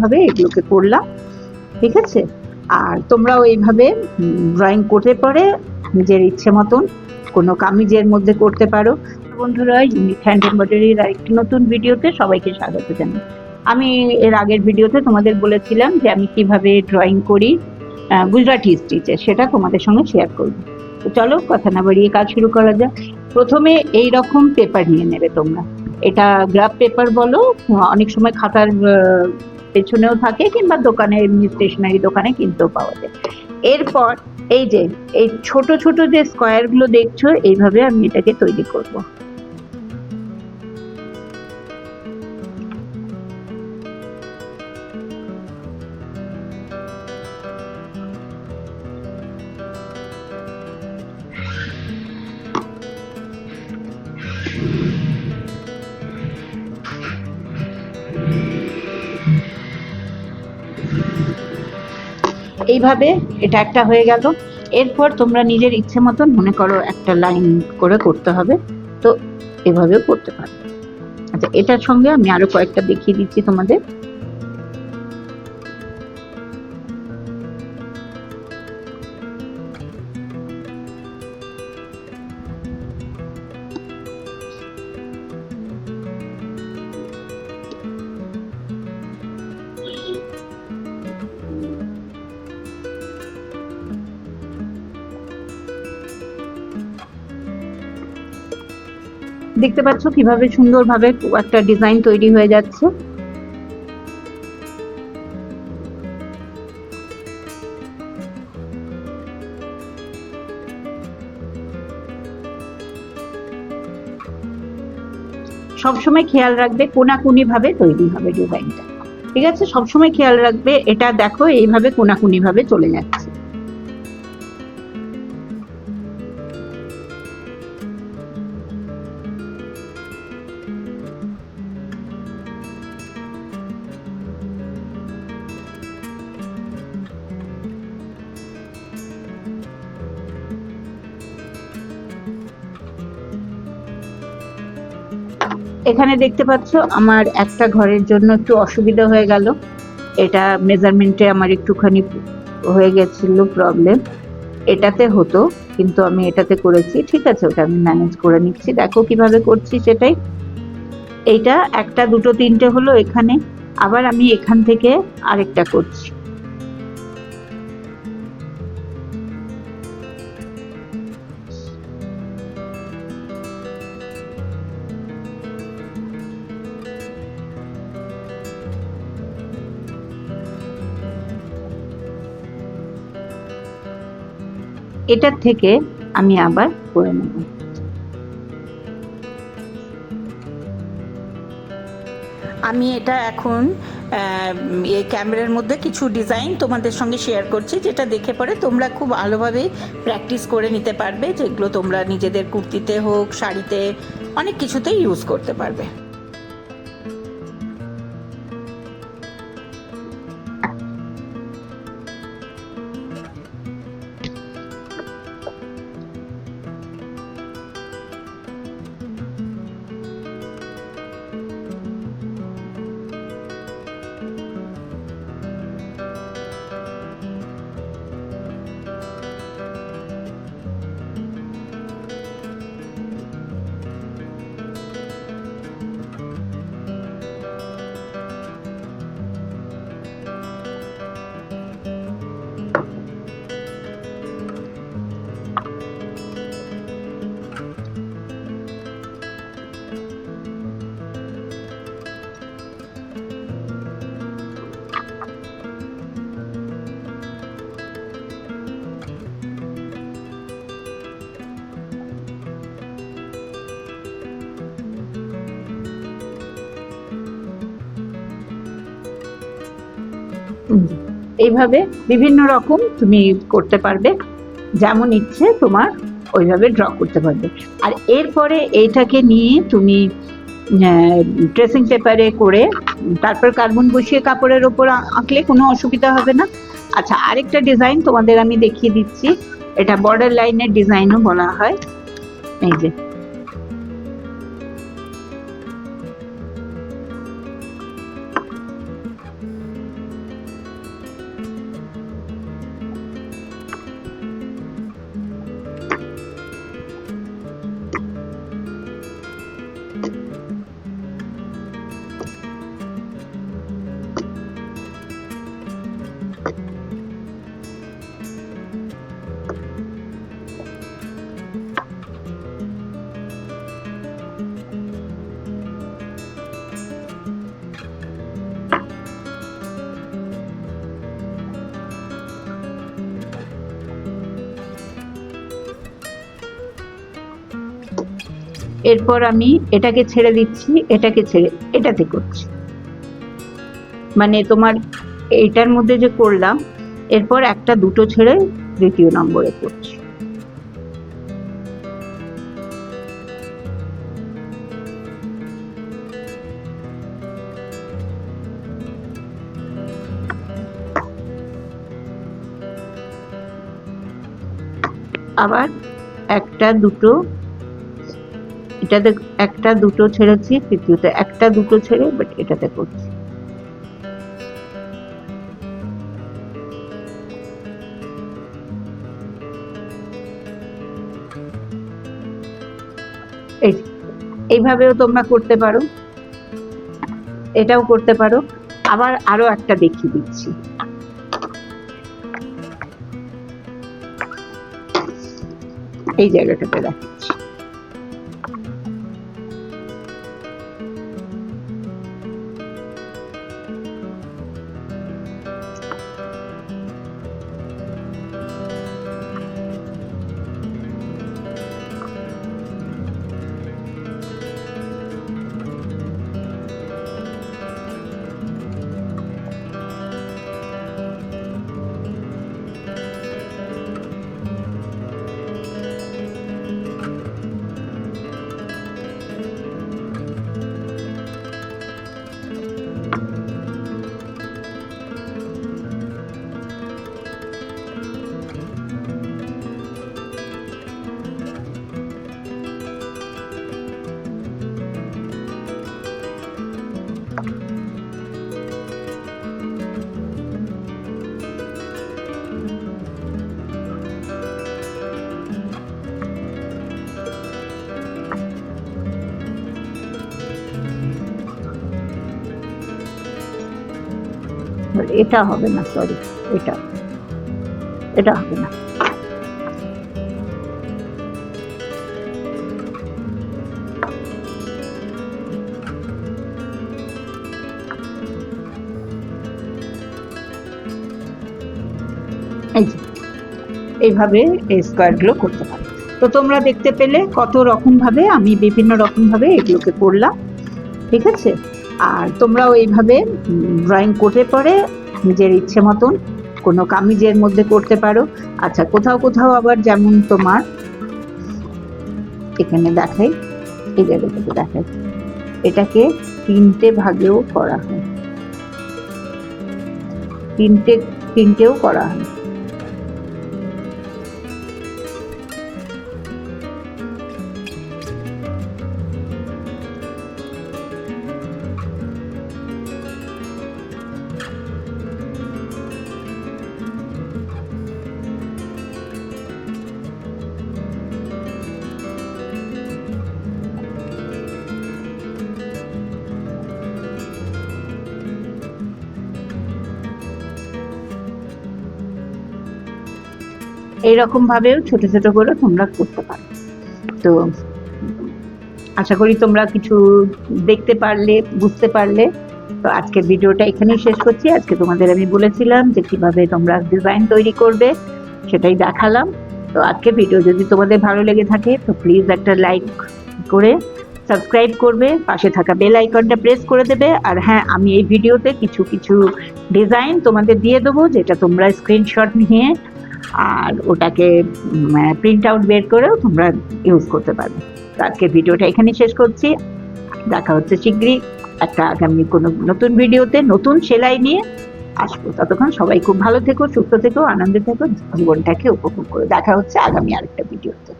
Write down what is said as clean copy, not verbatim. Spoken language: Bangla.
ভাবে এগুলোকে করলাম, ঠিক আছে। আর তোমরাও এইভাবে ড্রয়িং করতে পারে নিজের ইচ্ছে মতন, কোনো কামিজের মধ্যে করতে পারো। বন্ধুরা, ইউনিক হ্যান্ড এমব্রয়ডারির আরেকটি নতুন ভিডিওতে সবাইকে স্বাগত জানাই। আমি এর আগের ভিডিওতে তোমাদের বলেছিলাম যে আমি কিভাবে ড্রয়িং করি গুজরাটি স্টিচে, সেটা তোমাদের সঙ্গে শেয়ার করব। তো চলো কথা না বাড়িয়ে কাজ শুরু করা যাক। প্রথমে এই রকম পেপার নিয়ে নেবে তোমরা। এটা গ্রাফ পেপার বলো, অনেক সময় খাতার পেছনেও থাকে, কিংবা দোকানে এমনি স্টেশনারি দোকানে কিনতেও পাওয়া যায়। এরপর এই যে এই ছোট ছোট যে স্কোয়ার গুলো দেখছো, এইভাবে আমি এটাকে তৈরি করব। এইভাবে এটা একটা হয়ে গেল। এরপর তোমরা নিজের ইচ্ছে মতন মনে করো একটা লাইন করে করতে হবে, তো এভাবেও করতে পারো। আচ্ছা, এটার সঙ্গে আমি আরো কয়েকটা দেখিয়ে দিচ্ছি তোমাদের। দেখতে পাচ্ছ কিভাবে সুন্দরভাবে একটা ডিজাইন তৈরি হয়ে যাচ্ছে। সবসময় খেয়াল রাখবে কোনাকুনি ভাবে তৈরি হবে ডিজাইনটা, ঠিক আছে। সবসময় খেয়াল রাখবে, এটা দেখো এইভাবে কোনাকুনি ভাবে চলে যাচ্ছে। এখানে দেখতে পাচ্ছ আমার একটা ঘরের জন্য একটু অসুবিধা হয়ে গেল। এটা মেজারমেন্টে আমার একটুখানি হয়ে গেছিল প্রবলেম। এটাতে হতো, কিন্তু আমি এটাতে করেছি, ঠিক আছে। ওটা আমি ম্যানেজ করে নিচ্ছি, দেখো কিভাবে করছি সেটাই। এইটা একটা দুটো তিনটে হলো এখানে, আবার আমি এখান থেকে আরেকটা করছি। এটার থেকে আমি আবার করে নেব। আমি এটা এখন এই ক্যামেরার মধ্যে কিছু ডিজাইন তোমাদের সঙ্গে শেয়ার করছি, যেটা দেখে পরে তোমরা খুব ভালোভাবে প্র্যাকটিস করে নিতে পারবে, যেগুলো তোমরা নিজেদের কুর্তিতে হোক, শাড়িতে, অনেক কিছুতেই ইউজ করতে পারবে। এইভাবে বিভিন্ন রকম তুমি করতে পারবে, যেমন ইচ্ছে তোমার ওইভাবে ড্র করতে পারবে। আর এরপরে এইটাকে নিয়ে তুমি ট্রেসিং পেপারে করে তারপর কার্বন বসিয়ে কাপড়ের ওপর আঁকলে কোনো অসুবিধা হবে না। আচ্ছা, আরেকটা ডিজাইন তোমাদের আমি দেখিয়ে দিচ্ছি। এটা বর্ডার লাইনের ডিজাইনও বলা হয়। এই যে এরপর আমি এটাকে ছেড়ে দিচ্ছি, এটাকে ছেড়ে এটাতে করছি, মানে তোমার এইটার মধ্যে যে করলাম এরপর একটা দুটো ছেড়ে তৃতীয় নম্বরে করছি। আবার একটা দুটো, এটাতে একটা দুটো ছেড়েছি, তৃতীয়তে একটা দুটো ছেড়ে বাট এটাতে করছি। এইভাবেও তোমরা করতে পারো, এটাও করতে পারো। আবার আরো একটা দেখিয়ে দিচ্ছি, এই জায়গাটাতে দেখাচ্ছি। এটা হবে না, সরি, এটা এটা হবে না। এইভাবে এই স্কোয়ারগুলো করতে পারো। তো তোমরা দেখতে পেলে কত রকম ভাবে আমি বিভিন্ন রকম ভাবে এগুলোকে করলাম, ঠিক আছে। আর তোমরাও এইভাবে ড্রয়িং কোর্টে পরে নিজের ইচ্ছে মতন কোনো কামিজের মধ্যে করতে পারো। আচ্ছা, কোথাও কোথাও আবার যেমন তোমার এখানে দেখাই, এই জায়গাটাতে দেখাই, এটাকে তিনটে ভাগেও করা হয়, তিনটেও করা হয়। এইরকম ভাবেও ছোট ছোট করে তোমরা করতে পারো। তো আশা করি তোমরা কিছু দেখতে পারলে, বুঝতে পারলে। তো আজকের ভিডিওটা এখানেই শেষ করছি। আজকে তোমাদের আমি বলেছিলাম যে কিভাবে তোমরা ডিজাইন তৈরি করবে, সেটাই দেখালাম। তো আজকে ভিডিও যদি তোমাদের ভালো লেগে থাকে তো প্লিজ একটা লাইক করে সাবস্ক্রাইব করবে, পাশে থাকা বেল আইকনটা প্রেস করে দেবে। আর হ্যাঁ, আমি এই ভিডিওতে কিছু কিছু ডিজাইন তোমাদের দিয়ে দেবো, যেটা তোমরা স্ক্রিনশট নিয়ে আর ওটাকে প্রিন্ট আউট বের করেও তোমরা ইউজ করতে পারবে। তো আজকের ভিডিওটা এখানেই শেষ করছি। দেখা হচ্ছে শীঘ্রই একটা আগামী কোনো নতুন ভিডিওতে, নতুন সেলাই নিয়ে আসবো। ততক্ষণ সবাই খুব ভালো থেকো, সুস্থ থেকো, আনন্দে থেকো, জীবনটাকে উপভোগ করো। দেখা হচ্ছে আগামী আরেকটা ভিডিওতে।